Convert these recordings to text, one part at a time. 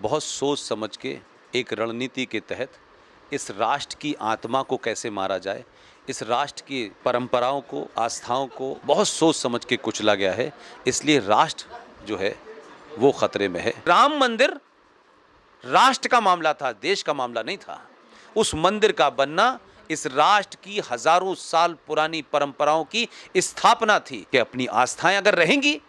बहुत सोच समझ के एक रणनीति के तहत इस राष्ट्र की आत्मा को कैसे मारा जाए, इस राष्ट्र की परंपराओं को, आस्थाओं को बहुत सोच समझ के कुचला गया है। इसलिए राष्ट्र जो है वो खतरे में है। राम मंदिर राष्ट्र का मामला था, देश का मामला नहीं था। उस मंदिर का बनना इस राष्ट्र की हजारों साल पुरानी परंपराओं की स्थापना थी कि अपनी आस्थाएं अगर रहेंगी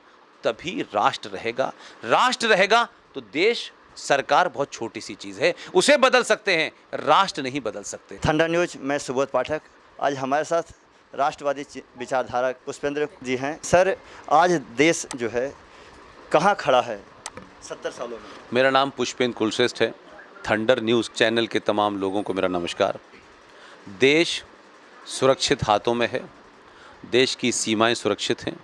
तभी राष्ट्र रहेगा। राष्ट्र रहेगा तो देश, सरकार बहुत छोटी सी चीज है, उसे बदल सकते हैं, राष्ट्र नहीं बदल सकते। थंडर न्यूज, मैं सुबोध पाठक। आज हमारे साथ राष्ट्रवादी विचारधारा पुष्पेंद्र जी हैं। सर, आज देश जो है कहाँ खड़ा है 70 सालों में? मेरा नाम पुष्पेंद्र कुलश्रेष्ठ है। थंडर न्यूज़ चैनल के तमाम लोगों को मेरा नमस्कार। देश सुरक्षित हाथों में है, देश की सीमाएं सुरक्षित हैं,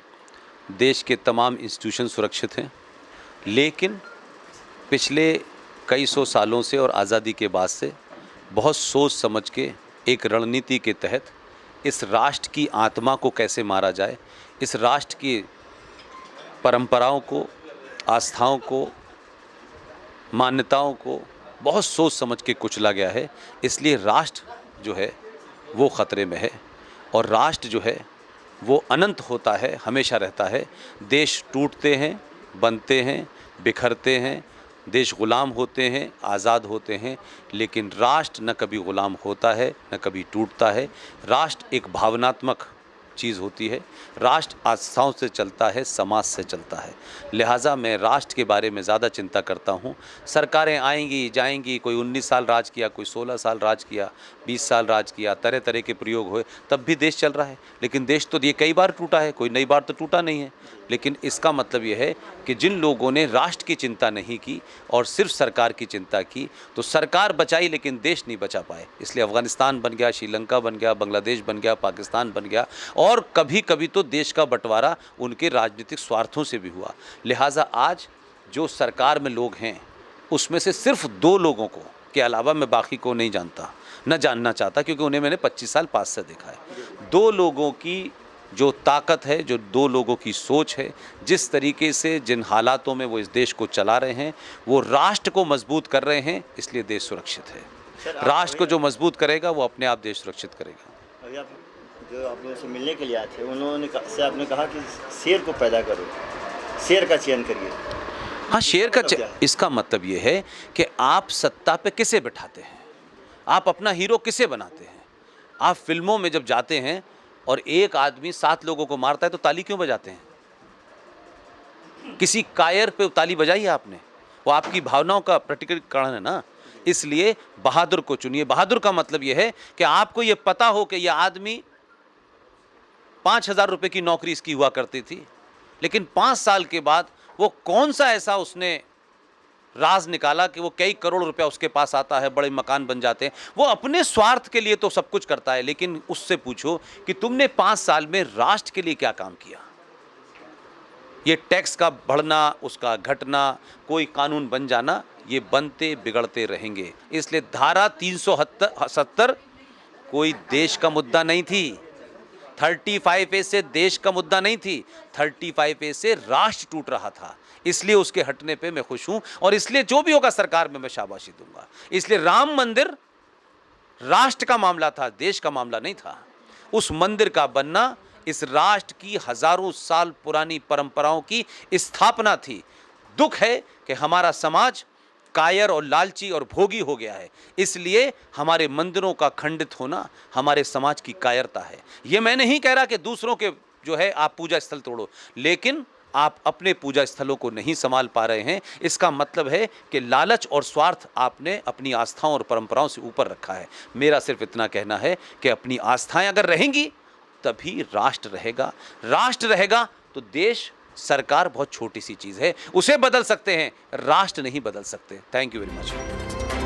देश के तमाम इंस्टीट्यूशन सुरक्षित हैं, लेकिन पिछले कई सौ सालों से और आज़ादी के बाद से बहुत सोच समझ के एक रणनीति के तहत इस राष्ट्र की आत्मा को कैसे मारा जाए, इस राष्ट्र की परंपराओं को, आस्थाओं को, मान्यताओं को बहुत सोच समझ के कुचला गया है। इसलिए राष्ट्र जो है वो खतरे में है और राष्ट्र जो है वो अनंत होता है, हमेशा रहता है। देश टूटते हैं, बनते हैं, बिखरते हैं, देश गुलाम होते हैं, आज़ाद होते हैं, लेकिन राष्ट्र न कभी गुलाम होता है न कभी टूटता है। राष्ट्र एक भावनात्मक चीज़ होती है। राष्ट्र आस्थाओं से चलता है, समाज से चलता है। लिहाजा मैं राष्ट्र के बारे में ज़्यादा चिंता करता हूँ। सरकारें आएंगी जाएंगी, कोई 19 साल राज किया, कोई 16 साल राज किया, 20 साल राज किया, तरह तरह के प्रयोग हुए, तब भी देश चल रहा है। लेकिन देश तो ये कई बार टूटा है, कोई नई बार तो टूटा नहीं है। लेकिन इसका मतलब ये है कि जिन लोगों ने राष्ट्र की चिंता नहीं की और सिर्फ सरकार की चिंता की, तो सरकार बचाई लेकिन देश नहीं बचा पाए। इसलिए अफ़गानिस्तान बन गया, श्रीलंका बन गया, बांग्लादेश बन गया, पाकिस्तान बन गया, और कभी कभी तो देश का बंटवारा उनके राजनीतिक स्वार्थों से भी हुआ। लिहाजा आज जो सरकार में लोग हैं उसमें से सिर्फ 2 लोगों को के अलावा मैं बाकी को नहीं जानता, न जानना चाहता, क्योंकि उन्हें मैंने 25 साल पास से देखा है। 2 लोगों की जो ताकत है, जो 2 लोगों की सोच है, जिस तरीके से जिन हालातों में वो इस देश को चला रहे हैं, वो राष्ट्र को मजबूत कर रहे हैं। इसलिए देश सुरक्षित है। राष्ट्र को जो मजबूत करेगा वो अपने आप देश सुरक्षित करेगा। अभी आप जो आप लोगों से मिलने के लिए आए थे, उन्होंने से आपने कहा कि शेर को पैदा करो, शेर का चयन करिए। हाँ, शेर का इसका मतलब ये है कि आप सत्ता पे किसे बिठाते हैं, आप अपना हीरो किसे बनाते हैं। आप फिल्मों में जब जाते हैं और एक आदमी 7 लोगों को मारता है तो ताली क्यों बजाते हैं? किसी कायर पे ताली बजाई है आपने, वो आपकी भावनाओं का प्रकटीकरण है ना। इसलिए बहादुर को चुनिए। बहादुर का मतलब यह है कि आपको ये पता हो कि यह आदमी 5,000 रुपये की नौकरी इसकी हुआ करती थी, लेकिन 5 साल के बाद वो कौन सा ऐसा उसने राज निकाला कि वो कई करोड़ रुपया उसके पास आता है, बड़े मकान बन जाते हैं। वो अपने स्वार्थ के लिए तो सब कुछ करता है, लेकिन उससे पूछो कि तुमने 5 साल में राष्ट्र के लिए क्या काम किया। ये टैक्स का बढ़ना, उसका घटना, कोई कानून बन जाना, ये बनते बिगड़ते रहेंगे। इसलिए धारा 370 कोई देश का मुद्दा नहीं थी। 35A से देश का मुद्दा नहीं थी, 35A से राष्ट्र टूट रहा था। इसलिए उसके हटने पे मैं खुश हूं और इसलिए जो भी होगा सरकार में मैं शाबाशी दूंगा। इसलिए राम मंदिर राष्ट्र का मामला था, देश का मामला नहीं था। उस मंदिर का बनना इस राष्ट्र की हजारों साल पुरानी परंपराओं की स्थापना थी। दुख है कि हमारा समाज कायर और लालची और भोगी हो गया है। इसलिए हमारे मंदिरों का खंडित होना हमारे समाज की कायरता है। ये मैं नहीं कह रहा कि दूसरों के जो है आप पूजा स्थल तोड़ो, लेकिन आप अपने पूजा स्थलों को नहीं संभाल पा रहे हैं। इसका मतलब है कि लालच और स्वार्थ आपने अपनी आस्थाओं और परंपराओं से ऊपर रखा है। मेरा सिर्फ इतना कहना है कि अपनी आस्थाएं अगर रहेंगी तभी राष्ट्र रहेगा। राष्ट्र रहेगा तो देश, सरकार बहुत छोटी सी चीज़ है, उसे बदल सकते हैं, राष्ट्र नहीं बदल सकते। Thank you very much.